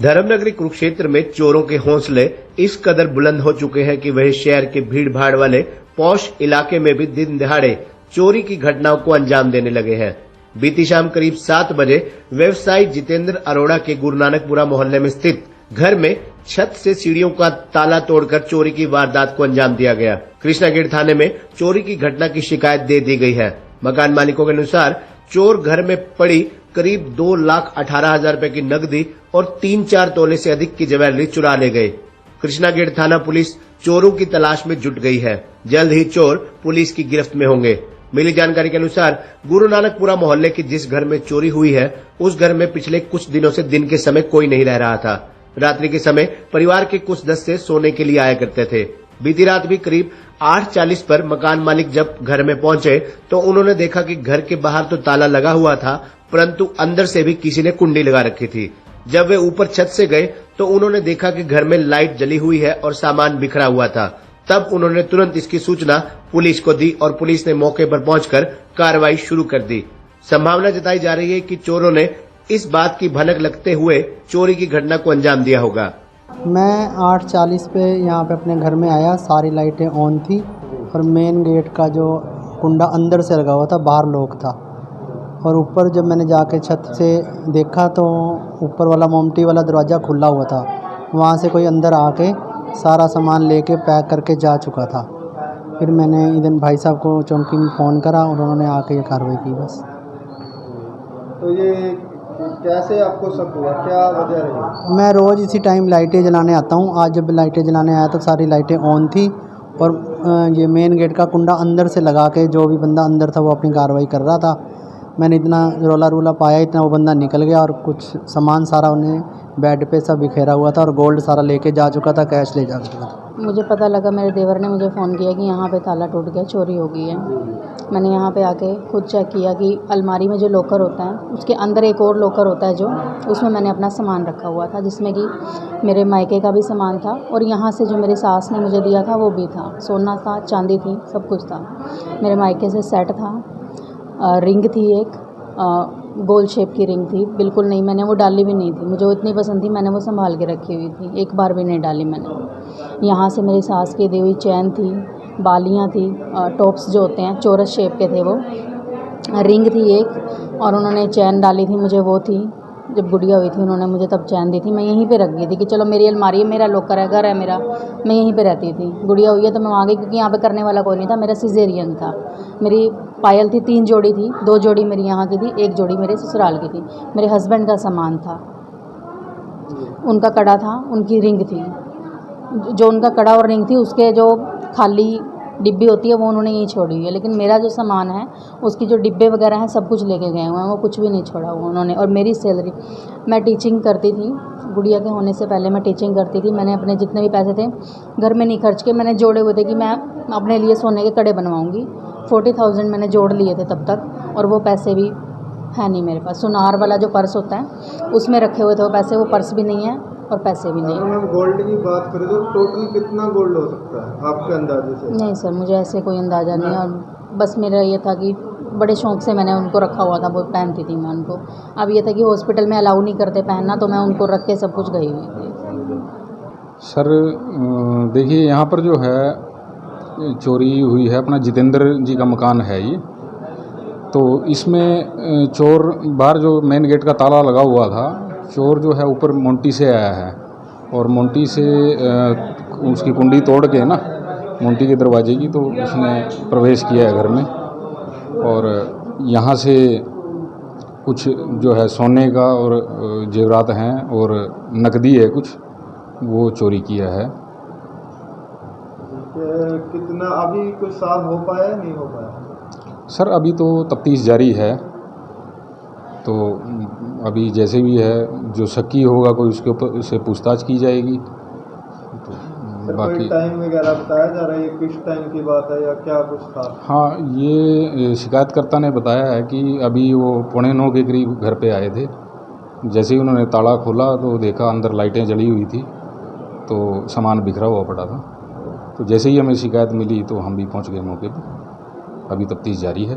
धर्मनगरी कुरुक्षेत्र में चोरों के हौसले इस कदर बुलंद हो चुके हैं कि वह शहर के भीड़ भाड़ वाले पौष इलाके में भी दिन दहाड़े चोरी की घटनाओं को अंजाम देने लगे हैं। बीती शाम करीब 7 बजे व्यवसायी जितेंद्र अरोड़ा के गुरुनानकपुरा मोहल्ले में स्थित घर में छत से सीढ़ियों का ताला तोड़कर चोरी की वारदात को अंजाम दिया गया। कृष्णागेट थाने में चोरी की घटना की शिकायत दे दी गई है। मकान मालिकों के अनुसार चोर घर में पड़ी करीब 2,18,000 रुपए की नकदी और 3-4 तोले से अधिक की ज्वेलरी चुरा ले गए। कृष्णागेट थाना पुलिस चोरों की तलाश में जुट गई है। जल्द ही चोर पुलिस की गिरफ्त में होंगे। मिली जानकारी के अनुसार गुरुनानकपुरा मोहल्ले की जिस घर में चोरी हुई है, उस घर में पिछले कुछ दिनों से दिन के समय कोई नहीं रह रहा था। रात्रि के समय परिवार के कुछ सदस्य सोने के लिए आया करते थे। बीती रात भी करीब 8:40 पर मकान मालिक जब घर में पहुंचे तो उन्होंने देखा कि घर के बाहर तो ताला लगा हुआ था, परंतु अंदर से भी किसी ने कुंडी लगा रखी थी। जब वे ऊपर छत से गए तो उन्होंने देखा कि घर में लाइट जली हुई है और सामान बिखरा हुआ था। तब उन्होंने तुरंत इसकी सूचना पुलिस को दी और पुलिस ने मौके पर पहुंचकर कार्रवाई शुरू कर दी। संभावना जताई जा रही है कि चोरों ने इस बात की भनक लगते हुए चोरी की घटना को अंजाम दिया होगा। मैं 8:40 पे यहाँ पे अपने घर में आया, सारी लाइटें ऑन थी और मेन गेट का जो कुंडा अंदर से लगा हुआ था, बाहर लॉक था। और ऊपर जब मैंने जाके छत से देखा तो ऊपर वाला मोमटी वाला दरवाज़ा खुला हुआ था। वहाँ से कोई अंदर आके सारा सामान लेके पैक करके जा चुका था। फिर मैंने इधर भाई साहब को चौकी में फ़ोन करा और उन्होंने आके ये कार्रवाई की बस। तो ये कैसे आपको शक हुआ, क्या वजह रही? मैं रोज़ इसी टाइम लाइटें जलाने आता हूँ। आज जब लाइटें जलाने आया तो सारी लाइटें ऑन थी और ये मेन गेट का कुंडा अंदर से लगा के जो भी बंदा अंदर था वो अपनी कार्रवाई कर रहा था। मैंने इतना रोला पाया, इतना वो बंदा निकल गया और कुछ सामान सारा उन्हें बेड पे सब बिखेरा हुआ था और गोल्ड सारा लेके जा चुका था, कैश ले जा चुका था। मुझे पता लगा, मेरे देवर ने मुझे फ़ोन किया कि यहाँ पे ताला टूट गया, चोरी हो गई है। मैंने यहाँ पे आके खुद चेक किया कि अलमारी में जो लॉकर होता है उसके अंदर एक और लॉकर होता है जो उसमें मैंने अपना सामान रखा हुआ था, जिसमें कि मेरे मायके का भी सामान था और यहाँ से जो मेरी सास ने मुझे दिया था वो भी था। सोना था, चांदी थी, सब कुछ था। मेरे मायके से सेट था, रिंग थी, एक गोल शेप की रिंग थी, बिल्कुल नहीं, मैंने वो डाली भी नहीं थी। मुझे वो इतनी पसंद थी, मैंने वो संभाल के रखी हुई थी, एक बार भी नहीं डाली मैंने। यहाँ से मेरी सास की दी हुई चैन थी, बालियाँ थी, टॉप्स जो होते हैं चौरस शेप के थे वो, रिंग थी एक, और उन्होंने चैन डाली थी मुझे, वो थी। जब गुड़िया हुई थी उन्होंने मुझे तब चैन दी थी। मैं यहीं पे रख गई थी कि चलो मेरी अलमारी है, मेरा लॉकर है, घर है मेरा, मैं यहीं पे रहती थी। गुड़िया हुई है तो मैं वहाँ गई क्योंकि यहाँ पे करने वाला कोई नहीं था। मेरा सिजेरियन था। मेरी पायल थी, 3 जोड़ी थी, 2 जोड़ी मेरी यहाँ की थी, 1 जोड़ी मेरे ससुराल की थी। मेरे हस्बैंड का सामान था, उनका कड़ा था, उनकी रिंग थी, जो उनका कड़ा और रिंग थी उसके जो खाली डिब्बी होती है वो उन्होंने यहीं छोड़ी हुई है। लेकिन मेरा जो सामान है उसकी जो डिब्बे वगैरह हैं सब कुछ लेके गए हुए हैं, वो कुछ भी नहीं छोड़ा हुआ उन्होंने। और मेरी सैलरी, मैं टीचिंग करती थी, गुड़िया के होने से पहले मैं टीचिंग करती थी। मैंने अपने जितने भी पैसे थे घर में नहीं खर्च के, मैंने जोड़े हुए थे कि मैं अपने लिए सोने के कड़े बनवाऊँगी। 40,000 मैंने जोड़ लिए थे तब तक, और वो पैसे भी है नहीं मेरे पास। सुनार वाला जो पर्स होता है उसमें रखे हुए थे वो पैसे, वो पर्स भी नहीं है और पैसे भी नहीं। अगर हम गोल्ड की बात करें तो टोटल कितना गोल्ड हो सकता है आपके अंदाजे से? नहीं सर, मुझे ऐसे कोई अंदाज़ा नहीं है। और बस मेरा ये था कि बड़े शौक़ से मैंने उनको रखा हुआ था, वो पहनती थी मैं उनको। अब ये था कि हॉस्पिटल में अलाउ नहीं करते पहनना, तो मैं उनको रख के सब कुछ गई हुई थी। सर देखिए, यहाँ पर जो है चोरी हुई है, अपना जितेंद्र जी का मकान है ये। तो इसमें चोर बाहर जो मेन गेट का ताला लगा हुआ था, चोर जो है ऊपर मोंटी से आया है और मोंटी से उसकी कुंडी तोड़ के ना, मोंटी के दरवाजे की, तो उसने प्रवेश किया है घर में और यहाँ से कुछ जो है सोने का और जेवरात हैं और नकदी है कुछ, वो चोरी किया है। कितना अभी कुछ साफ हो पाया नहीं हो पाया? सर अभी तो तफ्तीश जारी है, तो अभी जैसे भी है जो शक्की होगा कोई उसके ऊपर से पूछताछ की जाएगी। तो बाकी कोई टाइम वगैरह बताया जा रहा है, ये किस टाइम की बात है या क्या कुछ था? हाँ, ये शिकायतकर्ता ने बताया है कि अभी वो 8:45 के करीब घर पे आए थे। जैसे ही उन्होंने ताला खोला तो देखा अंदर लाइटें जली हुई थी, तो सामान बिखरा हुआ पड़ा था। तो जैसे ही हमें शिकायत मिली तो हम भी पहुंच गए मौके पर। अभी तफ्तीश जारी है।